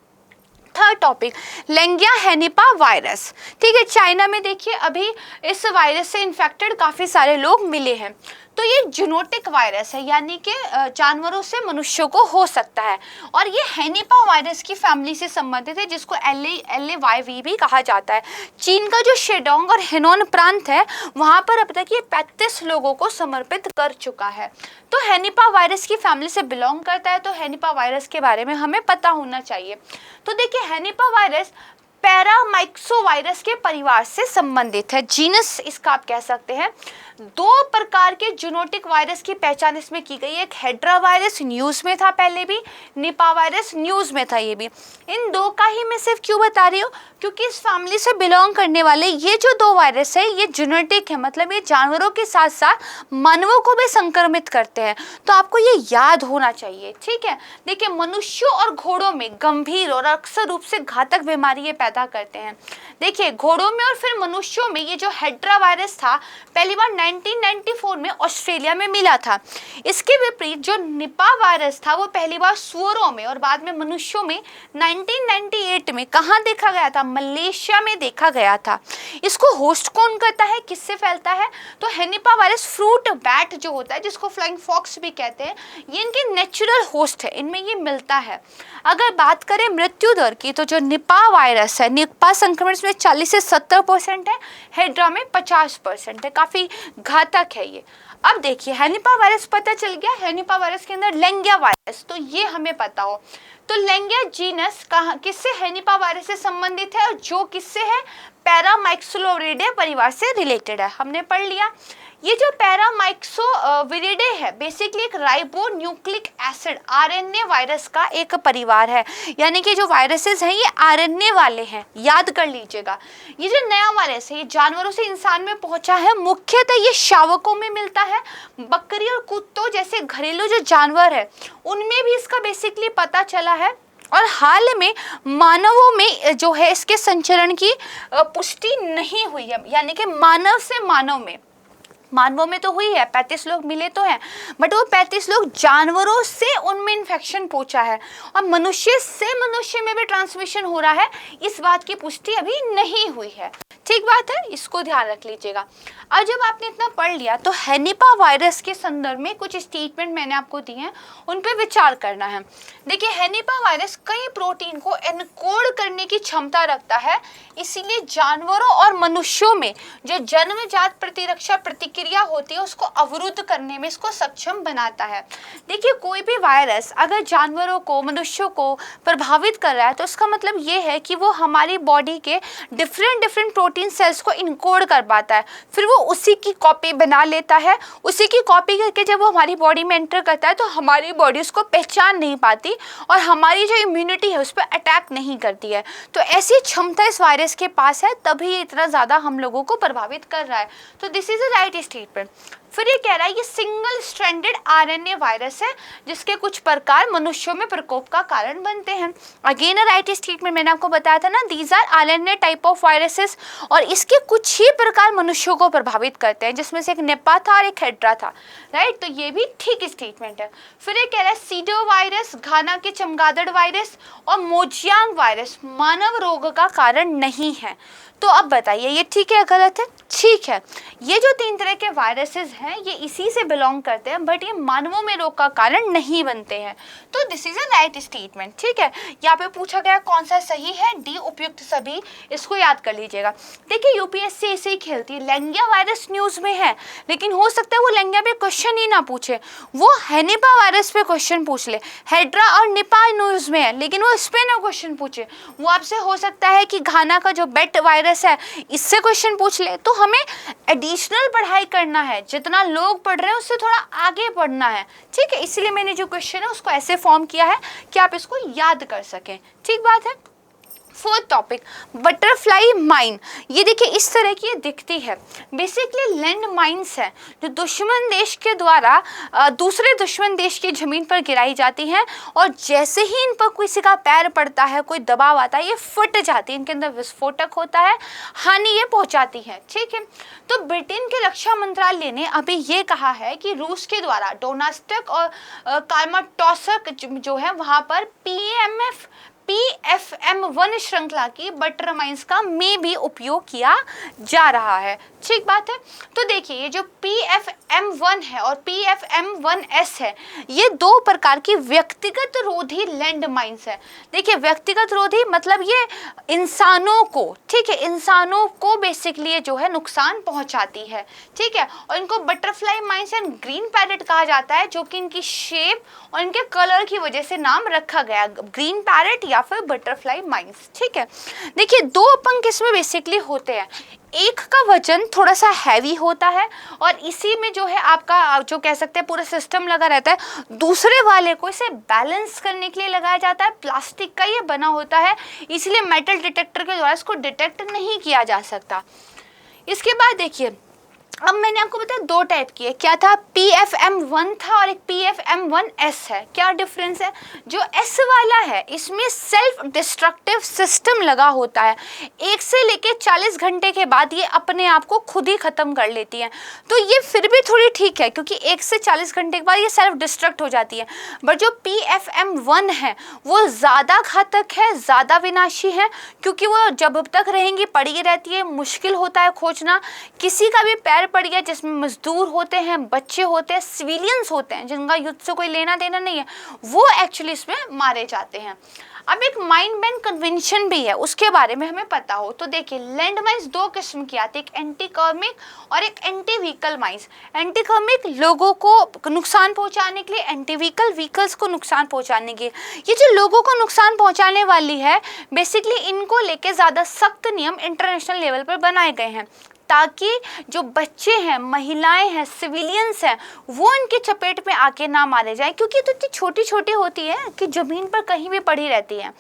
Third topic, Langya henipavirus. ठीक है, चाइना में देखिए अभी इस वायरस से इन्फेक्टेड काफ़ी सारे लोग मिले हैं। तो ये जूनोटिक वायरस है, यानी कि जानवरों से मनुष्यों को हो सकता है, और ये हेनिपा वायरस की फैमिली से संबंधित है, जिसको LAYV भी कहा जाता है। चीन का जो शेडोंग और हेनोन प्रांत है वहाँ पर अब तक ये 35 लोगों को समर्पित कर चुका है। तो हेनिपा वायरस की फैमिली से बिलोंग करता है, तो हेनिपा वायरस के बारे में हमें पता होना चाहिए। तो देखिए हेनिपा वायरस पैरामाइक्सोवायरस के परिवार से संबंधित है, जीनस इसका आप कह सकते हैं। 2 प्रकार के जूनोटिक वायरस की पहचान इसमें की गई है, एक हेड्रा वायरस न्यूज़ में था पहले भी, निपा वायरस न्यूज़ में था ये भी। इन 2 का ही मैं सिर्फ क्यों बता रही हूँ, क्योंकि इस फैमिली से बिलोंग करने वाले ये जो 2 वायरस है ये जूनोटिक है, मतलब ये जानवरों के साथ साथ मानवों को भी संक्रमित करते हैं। तो आपको ये याद होना चाहिए, ठीक है। देखिए मनुष्यों और घोड़ों में गंभीर और अक्सर रूप से घातक बीमारी ये पैदा करते हैं। देखिए घोड़ों में और फिर मनुष्यों में ये जो हेड्रा वायरस था पहली बार 1994 में ऑस्ट्रेलिया में मिला था। इसके विपरीत जो निपा वायरस था वो पहली बार सुअरों में और बाद में मनुष्यों में 1998 में कहाँ देखा गया था, मलेशिया में देखा गया था। इसको होस्ट कौन करता है, किससे फैलता है, तो हेनिपा वायरस फ्रूट बैट जो होता है जिसको फ्लाइंग फॉक्स भी कहते हैं, ये इनके नेचुरल होस्ट है, इनमें ये मिलता है। अगर बात करें मृत्यु दर की तो जो निपा वायरस है, निपा संक्रमण में 40 से 70% है, हेड्रा में 50% है, काफी घातक है ये। अब देखिए हेनिपा वायरस पता चल गया, हेनिपा वायरस के अंदर लेंगिया वायरस, तो ये हमें पता हो। तो लेंगिया जीनस कहाँ किससे हेनिपा वायरस से संबंधित है और जो किससे है, पैरामाइक्सोविरिडे परिवार से रिलेटेड है, हमने पढ़ लिया। ये जो पैरामाइक्सोविरिडे है बेसिकली एक ribo nucleic acid RNA virus का एक परिवार है, यानी कि जो वायरसेस हैं ये RNA वाले हैं, याद कर लीजिएगा। ये जो नया वायरस है ये जानवरों से इंसान में पहुंचा है, मुख्यतः ये शावकों में मिलता है, बकरी और कुत्तों जैसे घरेलू जो जानवर है उनमें भी इसका बेसिकली पता चला है, और हाल में मानवों में जो है इसके संचरण की पुष्टि नहीं हुई है, यानी कि मानव से मानवों में तो हुई है, 35 लोग मिले तो हैं, बट वो 35 लोग जानवरों से उनमें इन्फेक्शन पहुंचा है, और मनुष्य से मनुष्य में भी ट्रांसमिशन हो रहा है, इस बात की पुष्टि अभी नहीं हुई है। ठीक बात है, इसको ध्यान रख लीजिएगा। अब जब आपने इतना पढ़ लिया तो हेनिपा वायरस के संदर्भ में कुछ स्टेटमेंट मैंने आपको दिए हैं, उन पर विचार करना है। देखिए हेनिपा वायरस कई प्रोटीन को एनकोड करने की क्षमता रखता है, इसीलिए जानवरों और मनुष्यों में जो जन्मजात प्रतिरक्षा प्रतिक्रिया होती है उसको अवरुद्ध करने में इसको सक्षम बनाता है। देखिए कोई भी वायरस अगर जानवरों को मनुष्यों को प्रभावित कर रहा है तो इसका मतलब ये है कि वो हमारी बॉडी के डिफरेंट प्रोटीन सेल्स को इनकोड कर पाता है, फिर वो उसी की कॉपी बना लेता है। उसी की कॉपी करके जब वो हमारी बॉडी में एंटर करता है तो हमारी बॉडी उसको पहचान नहीं पाती और हमारी जो इम्यूनिटी है उस पर अटैक नहीं करती है। तो ऐसी क्षमता इस वायरस के पास है, तभी ये इतना ज़्यादा हम लोगों को प्रभावित कर रहा है। तो this is a right statement. फिर ये कह रहा है ये सिंगल स्ट्रैंडेड RNA वायरस है जिसके कुछ प्रकार मनुष्यों में प्रकोप का कारण बनते हैं। अगेन अ राइट स्टेटमेंट, मैंने आपको बताया था ना, these are RNA type of viruses, और इसके कुछ ही प्रकार मनुष्यों को प्रभावित करते हैं, जिसमें से एक निपा था और एक हेड्रा था, राइट। तो ये भी ठीक स्टेटमेंट है। फिर ये कह रहा है सीडो वायरस, घाना के चमगादड़ वायरस और मोजियांग वायरस मानव रोग का कारण नहीं है। तो अब बताइए ये ठीक है गलत है? ठीक है, ये जो 3 तरह के वायरसेस हैं ये इसी से बिलोंग करते हैं, बट ये मानवों में रोग का कारण नहीं बनते हैं। तो this is a right statement. ठीक है, यहाँ पे पूछा गया कौन सा सही है, डी उपयुक्त सभी, इसको याद कर लीजिएगा। देखिए यूपीएससी ऐसे ही खेलती है, लेंगिया वायरस न्यूज में है लेकिन हो सकता है वो लेंगिया पे क्वेश्चन ही ना पूछे, वो हेनिपा वायरस पे क्वेश्चन पूछ ले। हेड्रा और निपा न्यूज में है लेकिन वो इस पे ना क्वेश्चन पूछे, वो आपसे हो सकता है कि घाना का जो बेट वायरस है इससे क्वेश्चन पूछ ले। तो हमें एडिशनल पढ़ाई करना है, जितना लोग पढ़ रहे हैं उससे थोड़ा आगे पढ़ना है। ठीक है, इसलिए मैंने जो क्वेश्चन है उसको ऐसे फॉर्म किया है कि आप इसको याद कर सकें। ठीक बात है। Fourth topic, butterfly mine. ये देखिए इस तरह की ये दिखती है। बेसिकली लैंड माइन्स है जो दुश्मन देश के द्वारा दूसरे दुश्मन देश की ज़मीन पर गिराई जाती हैं, और जैसे ही इन पर किसी का पैर पड़ता है, कोई दबाव आता है, ये फट जाती है, इनके अंदर विस्फोटक होता है, हानि ये पहुंचाती है। ठीक है, तो ब्रिटेन के रक्षा मंत्रालय ने अभी ये कहा है कि रूस के द्वारा डोनेस्टिक और क्रामाटोर्स्क जो है वहाँ पर PFM-1 श्रृंखला की बटर माइंस का में भी उपयोग किया जा रहा है। ठीक बात है। तो देखिए ये जो PFM-1 है और PFM-1S है, ये दो प्रकार की व्यक्तिगत रोधी लैंड माइंस है। देखिए व्यक्तिगत रोधी मतलब ये इंसानों को, ठीक है, इंसानों को बेसिकली जो है नुकसान पहुंचाती है। ठीक है, और इनको butterfly mines and green parrot कहा जाता है, जो कि इनकी शेप और इनके कलर की वजह से नाम रखा गया, ग्रीन पैरेट या फिर बटरफ्लाई माइंस। ठीक है, देखिए दो पंख इसमें बेसिकली होते हैं। एक का वजन थोड़ा सा हैवी होता है और इसी में जो है आपका जो कह सकते हैं पूरा सिस्टम लगा रहता है। दूसरे वाले को इसे बैलेंस करने के लिए लगाया जाता है। प्लास्टिक का ये बना होता है, इसलिए मेटल डिटेक्टर के द्वारा इसको डिटेक्ट नहीं किया जा सकता। इसके बाद देखिए, अब मैंने आपको बताया दो टाइप की है, क्या था, PFM-1 था और एक PFM-1S है। क्या डिफरेंस है, जो S वाला है इसमें सेल्फ डिस्ट्रक्टिव सिस्टम लगा होता है, 1 से लेके 40 घंटे के बाद ये अपने आप को खुद ही खत्म कर लेती है। तो ये फिर भी थोड़ी ठीक है, क्योंकि 1 से 40 घंटे के बाद ये सेल्फ डिस्ट्रक्ट हो जाती है। बट जो PFM-1 है वो ज़्यादा घातक है, ज़्यादा विनाशी है, क्योंकि वो जब तक रहेंगी पड़ी रहती है, मुश्किल होता है खोजना। किसी का भी पैर पड़ गया, जिसमें मजदूर होते हैं, बच्चे होते हैं, सिविलियंस होते हैं, जिनका युद्ध से कोई लेना देना नहीं है, वो एक्चुअली इसमें मारे जाते हैं। अब एक माइन बैन कन्वेंशन भी है, उसके बारे में हमें पता हो तो देखिए, लैंड माइंस दो किस्म की आती है, एक एंटीकर्मिक और एक एंटी व्हीकल माइंस। एंटीकर्मिक लोगों को नुकसान पहुंचाने के लिए, एंटी व्हीकल्स को नुकसान पहुंचाने के लिए। ये जो लोगों को नुकसान पहुंचाने वाली है, बेसिकली इनको लेके ज़्यादा सख्त नियम इंटरनेशनल लेवल पर बनाए गए हैं, ताकि जो बच्चे हैं, महिलाएं हैं, सिविलियंस हैं, वो इनके चपेट में आके ना मारे जाएं, क्योंकि तो इतनी छोटी छोटी होती है कि ज़मीन पर कहीं भी पड़ी रहती है।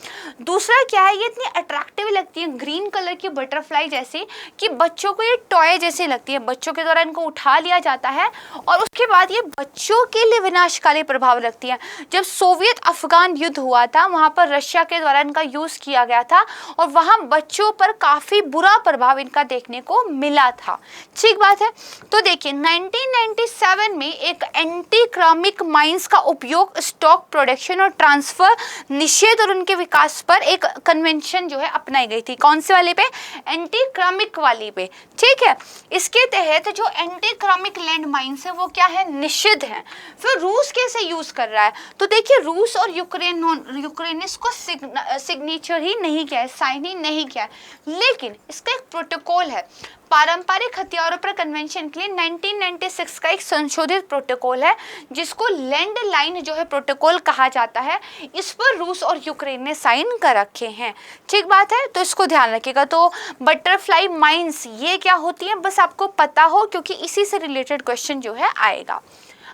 दूसरा क्या है, ये इतनी अट्रैक्टिव लगती है, ग्रीन कलर की बटरफ्लाई जैसी, कि बच्चों को ये टॉय जैसी लगती है। बच्चों के द्वारा इनको उठा लिया जाता है और उसके बाद ये बच्चों के लिए विनाशकारी प्रभाव रखती है। जब सोवियत अफगान युद्ध हुआ था, वहाँ पर रशिया के द्वारा इनका यूज़ किया गया था और वहाँ बच्चों पर काफ़ी बुरा प्रभाव इनका देखने को मिला था। ठीक बात है। तो देखिए 1997 में एक एंटी क्रमिक माइंस का उपयोग स्टॉक प्रोडक्शन और ट्रांसफर निषेध और उनके विकास पर एक कन्वेंशन जो है अपनाई गई थी। कौन से वाले पे, एंटी क्रमिक वाली पे। ठीक है, इसके तहत जो एंटी क्रमिक लैंड माइंस है वो क्या है, निषिद्ध है। फिर रूस कैसे यूज कर रहा है, तो देखिए रूस और यूक्रेन इसको सिग्नेचर ही नहीं किया है, साइन ही नहीं किया है, लेकिन इसका एक प्रोटोकॉल है। पारंपरिक हथियारों पर कन्वेंशन के लिए 1996 का एक संशोधित प्रोटोकॉल है, जिसको लैंड लाइन जो है प्रोटोकॉल कहा जाता है। इस पर रूस और यूक्रेन ने साइन कर रखे हैं। ठीक बात है, तो इसको ध्यान रखिएगा। तो बटरफ्लाई माइंस ये क्या होती है, बस आपको पता हो, क्योंकि इसी से रिलेटेड क्वेश्चन जो है आएगा।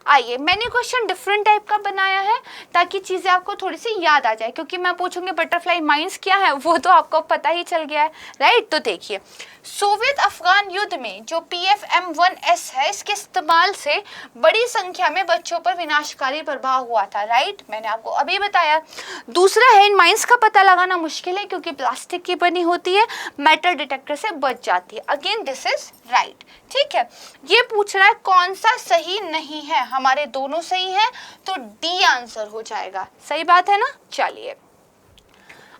आइए, मैंने क्वेश्चन डिफरेंट टाइप का बनाया है ताकि चीज़ें आपको थोड़ी सी याद आ जाए, क्योंकि मैं पूछूंगी बटरफ्लाई माइंस क्या है, वो तो आपको पता ही चल गया है, राइट। तो देखिए, सोवियत अफगान युद्ध में जो PFM-1S है, इसके इस्तेमाल से बड़ी संख्या में बच्चों पर विनाशकारी प्रभाव हुआ था, राइट, मैंने आपको अभी बताया। दूसरा है, इन माइंस का पता लगाना मुश्किल है क्योंकि प्लास्टिक की बनी होती है, मेटल डिटेक्टर से बच जाती है। Again this is right. ठीक है, ये पूछ रहा है कौन सा सही नहीं है, हमारे दोनों सही हैं, तो डी आंसर हो जाएगा। सही बात है ना। चलिए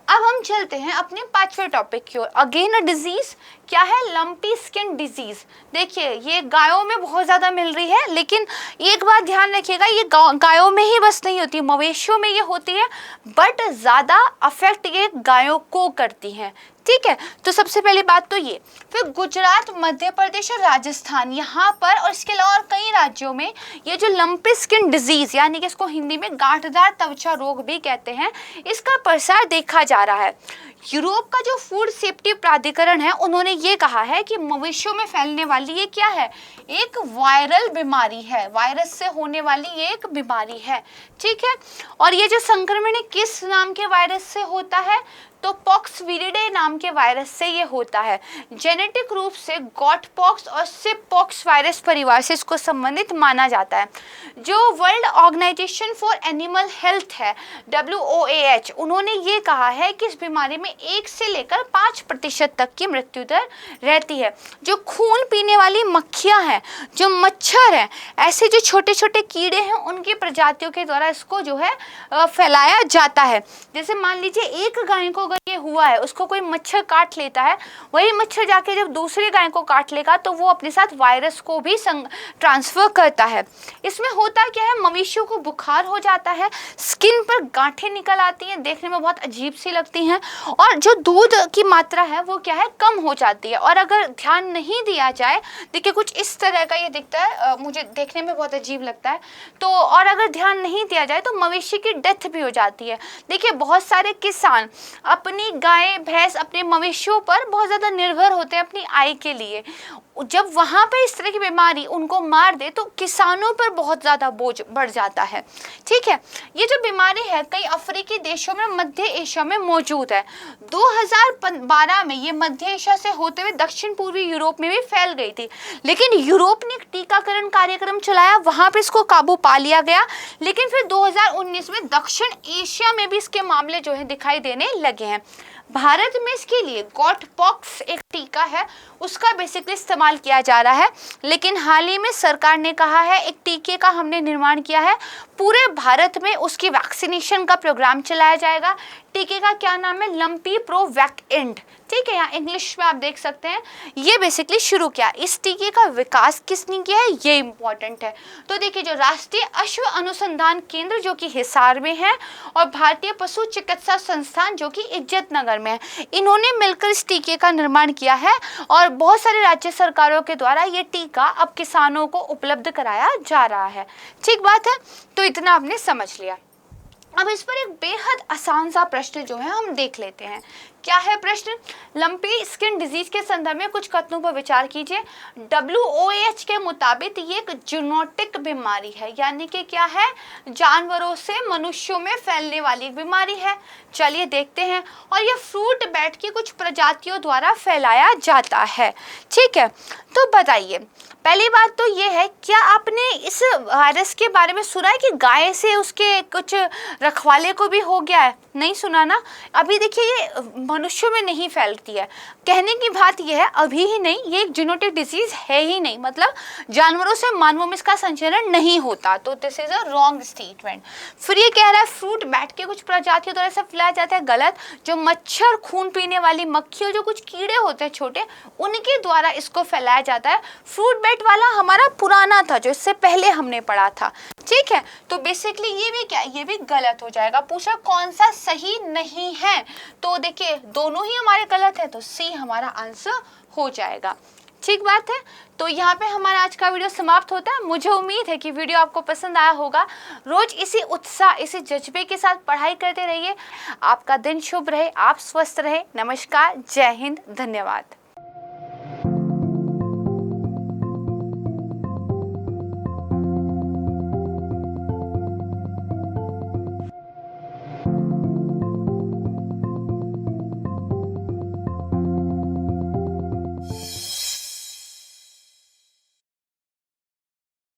अब हम चलते हैं अपने पांचवें टॉपिक की ओर। अगेन अ डिजीज, क्या है, लंपी स्किन डिजीज। देखिए ये गायों में बहुत ज़्यादा मिल रही है, लेकिन एक बात ध्यान रखिएगा, ये गायों में ही बस नहीं होती, मवेशियों में ये होती है, बट ज़्यादा अफेक्ट ये गायों को करती है। ठीक है, तो सबसे पहली बात तो ये। फिर गुजरात, मध्य प्रदेश और राजस्थान, यहाँ पर और इसके अलावा और कई राज्यों में ये जो लंपी स्किन डिजीज, यानी कि इसको हिंदी में गांठदार त्वचा रोग भी कहते हैं, इसका प्रसार देखा जा रहा है। यूरोप का जो फूड सेफ्टी प्राधिकरण है, उन्होंने ये कहा है कि मवेशियों में फैलने वाली ये क्या है, एक वायरल बीमारी है, वायरस से होने वाली ये एक बीमारी है। ठीक है, और ये जो संक्रमण किस नाम के वायरस से होता है, तो पॉक्सविरिडे नाम के वायरस से ये होता है। जेनेटिक रूप से गॉट पॉक्स और सिप पॉक्स वायरस परिवार से इसको संबंधित माना जाता है। जो world organisation for animal health है WOAH, उन्होंने ये कहा है कि इस बीमारी में 1 से लेकर 5% तक की मृत्यु दर रहती है। जो खून पीने वाली मक्खियां हैं, जो मच्छर हैं, ऐसे जो छोटे छोटे कीड़े हैं, उनकी प्रजातियों के द्वारा इसको जो है फैलाया जाता है। जैसे मान लीजिए एक गाय को अगर ये हुआ है, उसको कोई मच्छर काट लेता है, वही मच्छर जाके जब दूसरी गाय को काट लेगा तो वो अपने साथ वायरस को भी ट्रांसफर करता है। इसमें होता क्या है, मवेशियों को बुखार हो जाता है, स्किन पर गांठें निकल आती हैं, देखने में बहुत अजीब सी लगती हैं, और जो दूध की मात्रा है वो क्या है, कम हो जाती है। और अगर ध्यान नहीं दिया जाए, देखिए कुछ इस तरह का ये दिखता है, मुझे देखने में बहुत अजीब लगता है, तो और अगर ध्यान नहीं दिया जाए तो मवेशी की डेथ भी हो जाती है। देखिए बहुत सारे किसान अपनी गाय भैंस, अपने मवेशियों पर बहुत ज़्यादा निर्भर होते हैं अपनी आय के लिए। जब वहाँ पे इस तरह की बीमारी उनको मार दे तो किसानों पर बहुत ज़्यादा बोझ बढ़ जाता है। ठीक है, ये जो बीमारी है कई अफ्रीकी देशों में, मध्य एशिया में मौजूद है। 2012 में ये मध्य एशिया से होते हुए दक्षिण पूर्वी यूरोप में भी फैल गई थी, लेकिन यूरोप ने एक टीकाकरण कार्यक्रम चलाया, वहाँ पे इसको काबू पा लिया गया। लेकिन फिर 2019 में दक्षिण एशिया में भी इसके मामले जो है दिखाई देने लगे हैं। भारत में इसके लिए गॉट पॉक्स एक टीका है, उसका बेसिकली इस्तेमाल किया जा रहा है। लेकिन हाल ही में सरकार ने कहा है एक टीके का हमने निर्माण किया है, पूरे भारत में उसकी वैक्सीनेशन का प्रोग्राम चलाया जाएगा। टीके का क्या नाम है, लंपी प्रो वैक्एंड। ठीक है, यहाँ इंग्लिश में आप देख सकते हैं। ये बेसिकली शुरू किया, इस टीके का विकास किसने किया है ये इंपॉर्टेंट है। तो देखिए जो राष्ट्रीय अश्व अनुसंधान केंद्र जो कि हिसार में है, और भारतीय पशु चिकित्सा संस्थान जो कि इज्जत नगर में है, इन्होंने मिलकर इस टीके का निर्माण किया है। और बहुत सारे राज्य सरकारों के द्वारा ये टीका अब किसानों को उपलब्ध कराया जा रहा है। ठीक बात है, तो इतना आपने समझ लिया। अब इस पर एक बेहद आसान सा प्रश्न जो है हम देख लेते हैं। क्या है प्रश्न, लंपी स्किन डिजीज के संदर्भ में कुछ कथनों पर विचार कीजिए। WOAH के मुताबिक ये एक जूनोटिक बीमारी है, यानी कि क्या है, जानवरों से मनुष्यों में फैलने वाली एक बीमारी है। चलिए देखते हैं। और ये फ्रूट बैट की कुछ प्रजातियों द्वारा फैलाया जाता है। ठीक है, तो बताइए, पहली बात तो ये है, क्या आपने इस वायरस के बारे में सुना है कि गाय से उसके कुछ रखवाले को भी हो गया है? नहीं सुना ना। अभी देखिए ये मनुष्यों में नहीं फैलती है। कहने की बात यह है, अभी ही नहीं, ये एक जीनोटिक डिजीज है ही नहीं, मतलब जानवरों से मानवों में इसका संचरण नहीं होता। तो this is a wrong statement. फिर ये कह रहा है फ्रूट बैट के कुछ प्रजातियों द्वारा ऐसा फैलाया जाता है, गलत। जो मच्छर, खून पीने वाली मक्खी और जो कुछ कीड़े होते हैं छोटे, उनके द्वारा इसको फैलाया जाता है। फ्रूट बैट वाला हमारा पुराना था जो इससे पहले हमने पढ़ा था। ठीक है, तो बेसिकली ये भी क्या, ये भी गलत हो जाएगा। पूछा कौन सा सही नहीं है, तो देखिए दोनों ही हमारे गलत है, तो सी हमारा आंसर हो जाएगा। ठीक बात है, तो यहाँ पे हमारा आज का वीडियो समाप्त होता है। मुझे उम्मीद है कि वीडियो आपको पसंद आया होगा। रोज इसी उत्साह, इसी जज्बे के साथ पढ़ाई करते रहिए। आपका दिन शुभ रहे, आप स्वस्थ रहे। नमस्कार, जय हिंद, धन्यवाद।